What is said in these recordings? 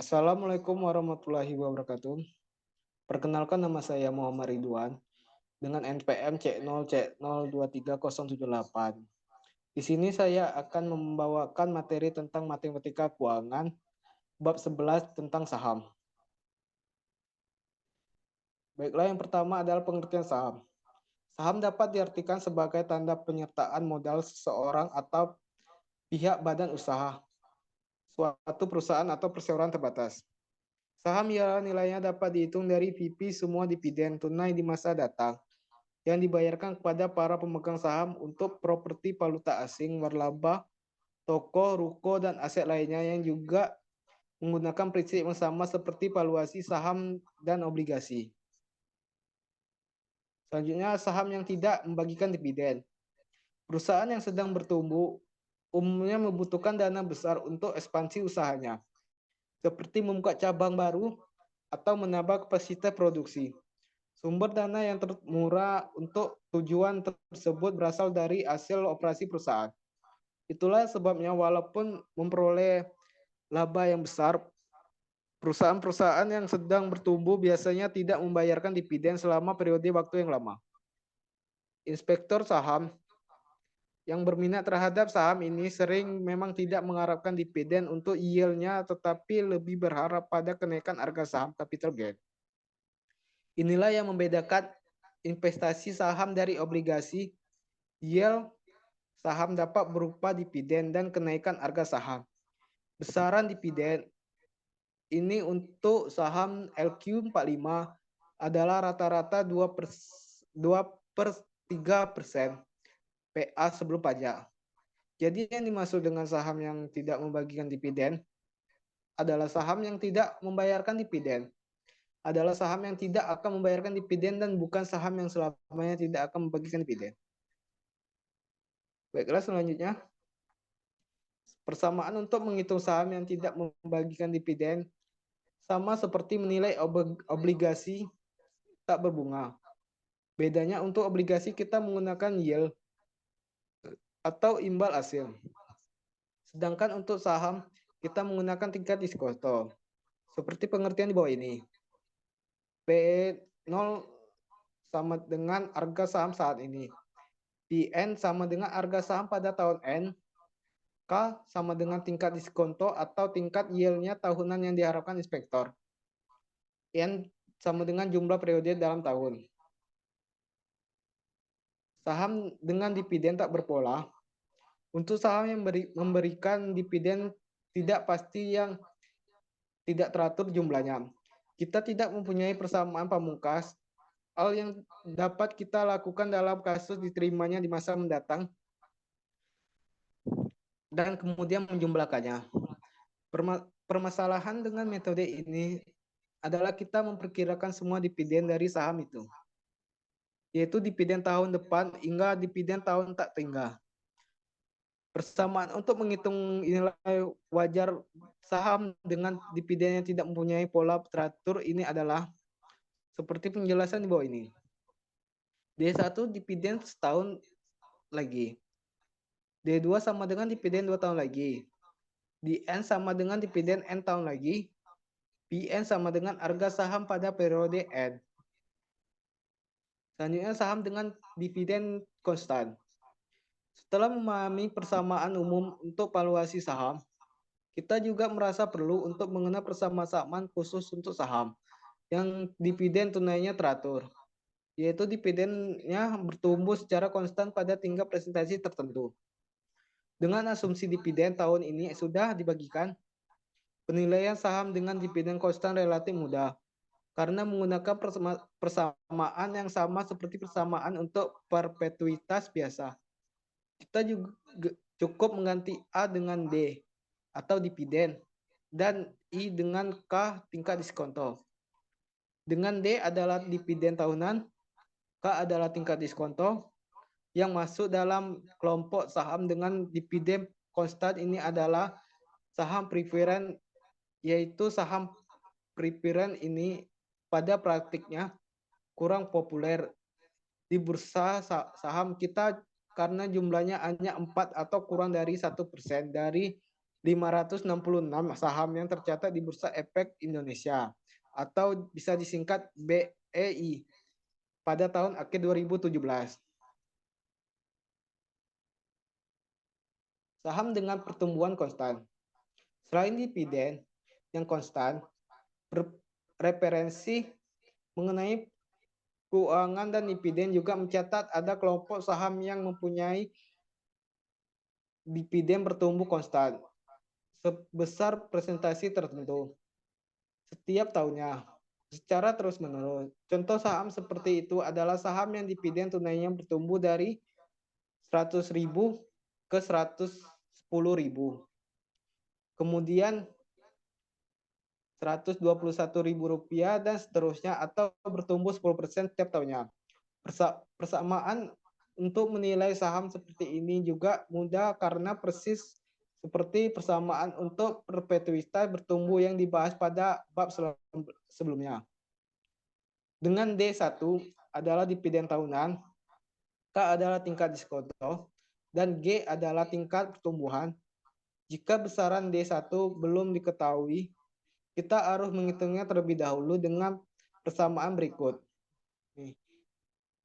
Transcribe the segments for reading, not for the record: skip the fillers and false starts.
Assalamualaikum warahmatullahi wabarakatuh. Perkenalkan, nama saya Muhammad Ridwan dengan NPM C0C02308. Di sini saya akan membawakan materi tentang matematika keuangan bab 11 tentang saham. Baiklah, yang pertama adalah pengertian saham. Saham dapat diartikan sebagai tanda penyertaan modal seseorang atau pihak badan usaha, suatu perusahaan atau perseroan terbatas. Saham ialah nilainya dapat dihitung dari PP semua dividen tunai di masa datang yang dibayarkan kepada para pemegang saham untuk properti valuta asing, waralaba, toko, ruko, dan aset lainnya yang juga menggunakan prinsip yang sama seperti valuasi saham dan obligasi. Selanjutnya, saham yang tidak membagikan dividen. Perusahaan yang sedang bertumbuh umumnya membutuhkan dana besar untuk ekspansi usahanya, seperti membuka cabang baru atau menambah kapasitas produksi. Sumber dana yang termurah untuk tujuan tersebut berasal dari hasil operasi perusahaan. Itulah sebabnya walaupun memperoleh laba yang besar, perusahaan-perusahaan yang sedang bertumbuh biasanya tidak membayarkan dividen selama periode waktu yang lama. Inspektor saham yang berminat terhadap saham ini sering memang tidak mengharapkan dividen untuk yield-nya, tetapi lebih berharap pada kenaikan harga saham capital gain. Inilah yang membedakan investasi saham dari obligasi. Yield saham dapat berupa dividen dan kenaikan harga saham. Besaran dividen ini untuk saham LQ45 adalah rata-rata 2/3% PA sebelum pajak. Jadi yang dimaksud dengan saham yang tidak membagikan dividen adalah saham yang tidak membayarkan dividen. Adalah saham yang tidak akan membayarkan dividen dan bukan saham yang selamanya tidak akan membagikan dividen. Baiklah, selanjutnya. Persamaan untuk menghitung saham yang tidak membagikan dividen sama seperti menilai obligasi tak berbunga. Bedanya untuk obligasi kita menggunakan yield atau imbal hasil. Sedangkan untuk saham kita menggunakan tingkat diskonto. Seperti pengertian di bawah ini. P0 sama dengan harga saham saat ini. PN sama dengan harga saham pada tahun N. K sama dengan tingkat diskonto atau tingkat yield-nya tahunan yang diharapkan inspektor. N sama dengan jumlah periode dalam tahun. Saham dengan dividen tak berpola. Untuk saham yang memberikan dividen tidak pasti yang tidak teratur jumlahnya. Kita tidak mempunyai persamaan pamungkas. Hal yang dapat kita lakukan dalam kasus diterimanya di masa mendatang dan kemudian menjumlahkannya. Permasalahan dengan metode ini adalah kita memperkirakan semua dividen dari saham itu, yaitu dividen tahun depan hingga dividen tahun tak tinggal. Persamaan untuk menghitung nilai wajar saham dengan dividen yang tidak mempunyai pola teratur ini adalah seperti penjelasan di bawah ini. D1 dividen setahun lagi. D2 sama dengan dividen 2 tahun lagi. Dn sama dengan dividen N tahun lagi. Pn sama dengan harga saham pada periode N. Selanjutnya saham dengan dividen konstan. Setelah memahami persamaan umum untuk valuasi saham, kita juga merasa perlu untuk mengenal persamaan khusus untuk saham yang dividen tunainya teratur, yaitu dividennya bertumbuh secara konstan pada tingkat presentasi tertentu. Dengan asumsi dividen tahun ini sudah dibagikan, penilaian saham dengan dividen konstan relatif mudah karena menggunakan persamaan yang sama seperti persamaan untuk perpetuitas biasa. Kita juga cukup mengganti A dengan D atau dividen dan I dengan K tingkat diskonto. Dengan D adalah dividen tahunan, K adalah tingkat diskonto. Yang masuk dalam kelompok saham dengan dividen konstan ini adalah saham preferen, yaitu saham preferen ini pada praktiknya kurang populer di bursa saham kita karena jumlahnya hanya 4 atau kurang dari 1% dari 566 saham yang tercatat di Bursa Efek Indonesia atau bisa disingkat BEI pada tahun akhir 2017. Saham dengan pertumbuhan konstan. Selain dividen yang konstan, referensi mengenai keuangan dan dividen juga mencatat ada kelompok saham yang mempunyai dividen bertumbuh konstan sebesar presentasi tertentu setiap tahunnya secara terus-menerus. Contoh saham seperti itu adalah saham yang dividen tunainya bertumbuh dari 100.000 ke 110.000. Kemudian Rp121.000 dan seterusnya atau bertumbuh 10% setiap tahunnya. Persamaan untuk menilai saham seperti ini juga mudah karena persis seperti persamaan untuk perpetuitas bertumbuh yang dibahas pada bab sebelumnya. Dengan D1 adalah dividen tahunan, K adalah tingkat diskonto, dan G adalah tingkat pertumbuhan. Jika besaran D1 belum diketahui, kita harus menghitungnya terlebih dahulu dengan persamaan berikut.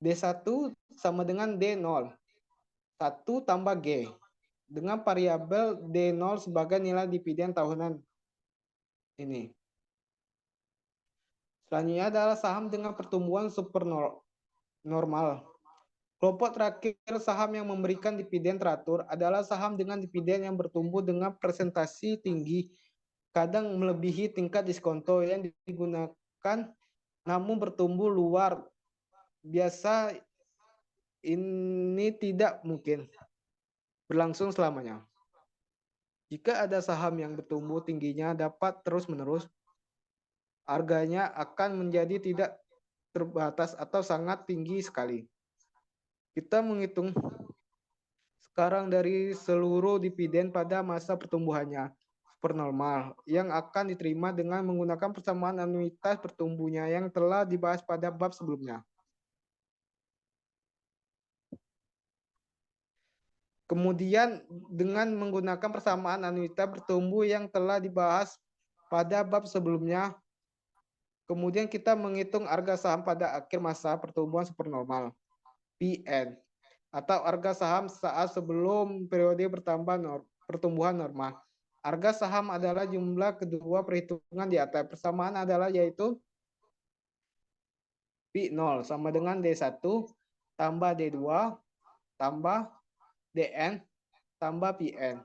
D1 sama dengan D0. 1 tambah G. Dengan variabel D0 sebagai nilai dividen tahunan ini. Selanjutnya adalah saham dengan pertumbuhan supernormal. Kelompok terakhir saham yang memberikan dividen teratur adalah saham dengan dividen yang bertumbuh dengan presentasi tinggi, kadang melebihi tingkat diskonto yang digunakan namun bertumbuh luar biasa. Ini tidak mungkin berlangsung selamanya. Jika ada saham yang bertumbuh tingginya dapat terus-menerus, harganya akan menjadi tidak terbatas atau sangat tinggi sekali. Kita menghitung sekarang dari seluruh dividen pada masa pertumbuhannya supernormal yang akan diterima dengan menggunakan persamaan anuitas pertumbuhnya yang telah dibahas pada bab sebelumnya. Kemudian dengan menggunakan persamaan anuitas bertumbuh yang telah dibahas pada bab sebelumnya, kemudian kita menghitung harga saham pada akhir masa pertumbuhan supernormal, PN, atau harga saham saat sebelum periode pertumbuhan normal. Harga saham adalah jumlah kedua perhitungan di atas. Persamaan adalah yaitu P0 sama dengan D1 tambah D2 tambah DN tambah PN.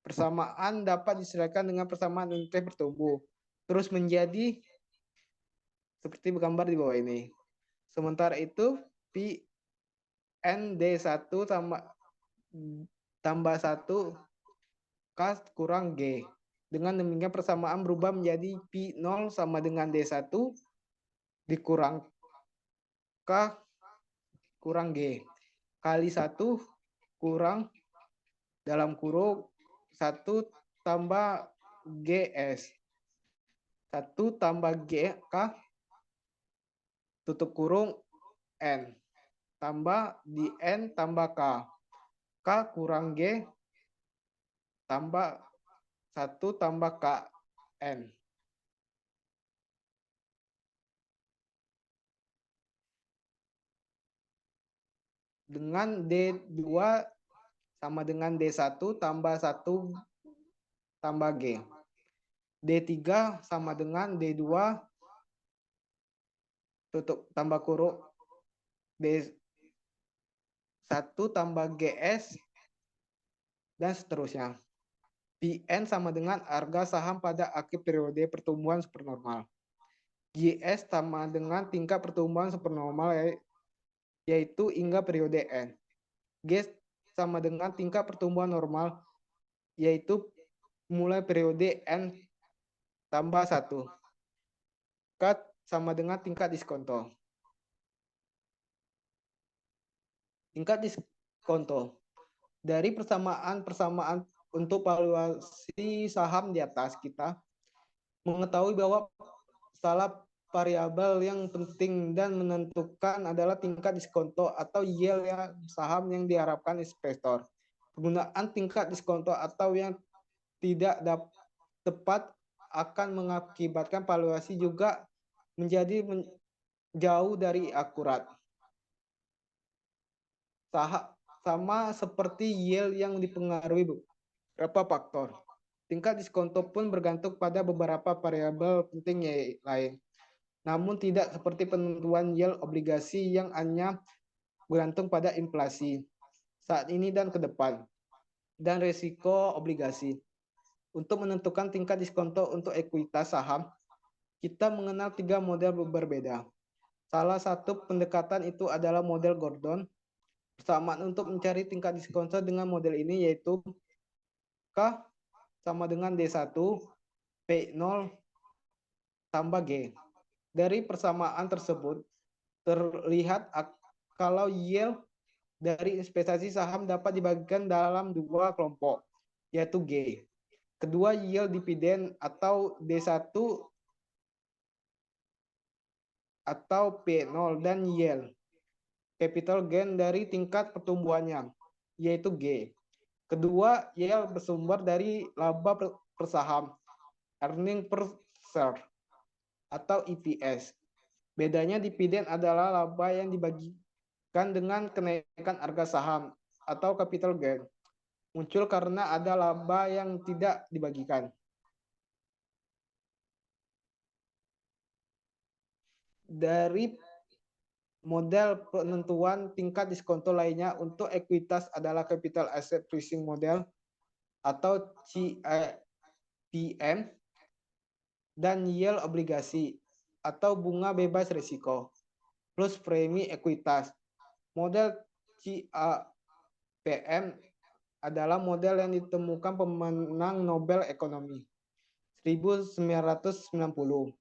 Persamaan dapat disesuaikan dengan persamaan unit bertumbuh. Terus menjadi seperti gambar di bawah ini. Sementara itu PN D1 tambah 1 K kurang G. Dengan demikian persamaan berubah menjadi P0 sama dengan D1 dikurang K kurang G. Kali 1 kurang dalam kurung 1 tambah GS. 1 tambah G K tutup kurung N. Tambah di N tambah K. K kurang G tambah 1 tambah K N. Dengan D2 sama dengan D1 tambah 1 tambah G. D3 sama dengan D2 tutup tambah kurung D1 tambah GS dan seterusnya. PN sama dengan harga saham pada akhir periode pertumbuhan supernormal. GS sama dengan tingkat pertumbuhan supernormal yaitu hingga periode N. G sama dengan tingkat pertumbuhan normal yaitu mulai periode N tambah 1. K sama dengan tingkat diskonto. Tingkat diskonto. Dari persamaan untuk valuasi saham di atas, kita mengetahui bahwa salah variabel yang penting dan menentukan adalah tingkat diskonto atau yield saham yang diharapkan investor. Penggunaan tingkat diskonto atau yang tidak tepat akan mengakibatkan valuasi juga menjadi jauh dari akurat. Sama seperti yield yang dipengaruhi beberapa faktor. Tingkat diskonto pun bergantung pada beberapa variabel penting lain. Namun tidak seperti penentuan yield obligasi yang hanya bergantung pada inflasi saat ini dan ke depan, dan risiko obligasi. Untuk menentukan tingkat diskonto untuk ekuitas saham, kita mengenal 3 model berbeda. Salah satu pendekatan itu adalah model Gordon. Persamaan untuk mencari tingkat diskonto dengan model ini yaitu K sama dengan D1, P0 tambah G. Dari persamaan tersebut, terlihat kalau yield dari investasi saham dapat dibagikan dalam 2 kelompok, yaitu G. Kedua, yield dividen atau D1 atau P0, dan yield capital gain dari tingkat pertumbuhannya, yaitu G. Kedua, yield bersumber dari laba per saham, earning per share, atau EPS. Bedanya dividen adalah laba yang dibagikan dengan kenaikan harga saham atau capital gain. Muncul karena ada laba yang tidak dibagikan. Dari model penentuan tingkat diskonto lainnya untuk ekuitas adalah capital asset pricing model atau CAPM, dan yield obligasi atau bunga bebas risiko plus premi ekuitas. Model CAPM adalah model yang ditemukan pemenang Nobel Ekonomi 1990,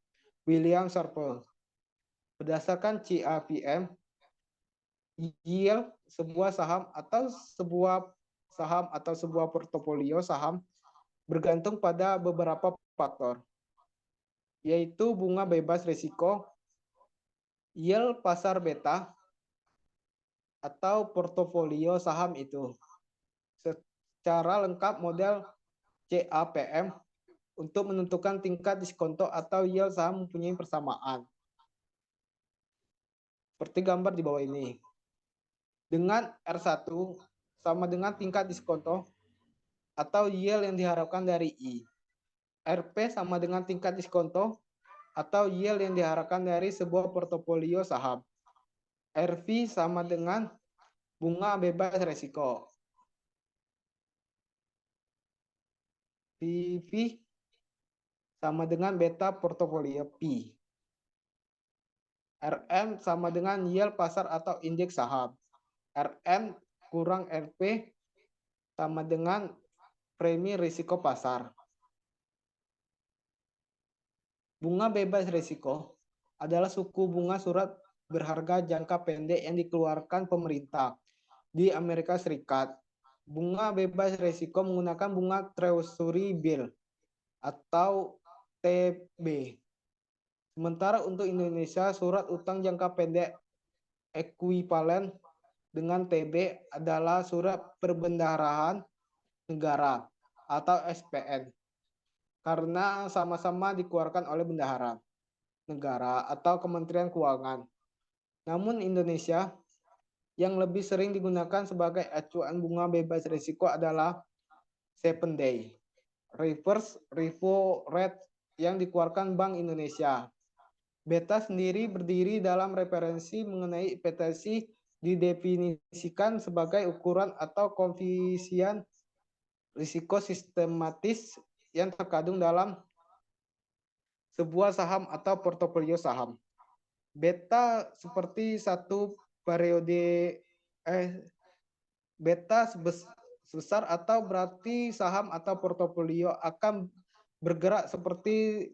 William Shapiro. Berdasarkan CAPM, yield sebuah saham atau sebuah portofolio saham bergantung pada beberapa faktor, yaitu bunga bebas risiko, yield pasar beta, atau portofolio saham itu. Secara lengkap model CAPM untuk menentukan tingkat diskonto atau yield saham mempunyai persamaan. Seperti gambar di bawah ini. Dengan R1 sama dengan tingkat diskonto atau yield yang diharapkan dari I. RP sama dengan tingkat diskonto atau yield yang diharapkan dari sebuah portofolio saham. RV sama dengan bunga bebas risiko. PV sama dengan beta portofolio P. RM sama dengan yield pasar atau indeks saham. RM kurang RP sama dengan premi risiko pasar. Bunga bebas risiko adalah suku bunga surat berharga jangka pendek yang dikeluarkan pemerintah di Amerika Serikat. Bunga bebas risiko menggunakan bunga Treasury Bill atau TB. Sementara untuk Indonesia, surat utang jangka pendek ekuivalen dengan TB adalah surat perbendaharaan negara atau SPN, karena sama-sama dikeluarkan oleh bendahara negara atau Kementerian Keuangan. Namun Indonesia yang lebih sering digunakan sebagai acuan bunga bebas risiko adalah 7 day reverse repo rate yang dikeluarkan Bank Indonesia. Beta sendiri berdiri dalam referensi mengenai investasi didefinisikan sebagai ukuran atau koefisien risiko sistematis yang terkandung dalam sebuah saham atau portofolio saham. Beta seperti satu periode beta sebesar atau berarti saham atau portofolio akan bergerak seperti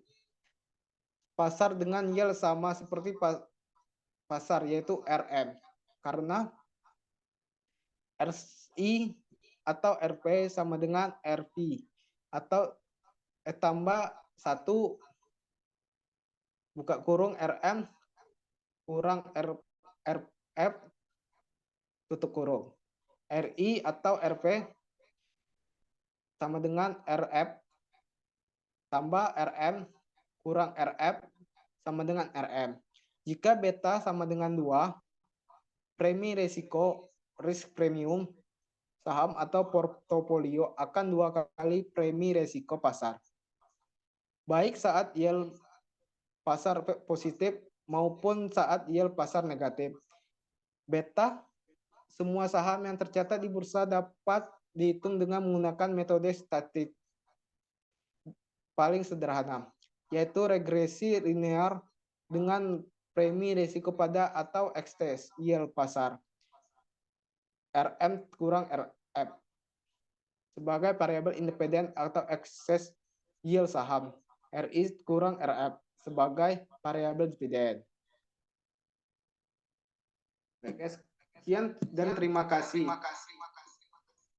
pasar dengan yield sama seperti pasar, yaitu RM. Karena RI atau RP sama dengan RP atau tambah 1 buka kurung RM kurang RF tutup kurung. RI atau RP sama dengan RF tambah RM kurang RF sama dengan RM. Jika beta sama dengan 2, premi risiko risk premium saham atau portofolio akan 2 kali premi risiko pasar. Baik saat yield pasar positif maupun saat yield pasar negatif. Beta, semua saham yang tercatat di bursa dapat dihitung dengan menggunakan metode statistik paling sederhana, yaitu regresi linear dengan premi risiko pada atau XTS, yield pasar, RM kurang RF, sebagai variabel independen atau excess yield saham, RI kurang RF, sebagai variabel dividen. Sekian dan terima kasih.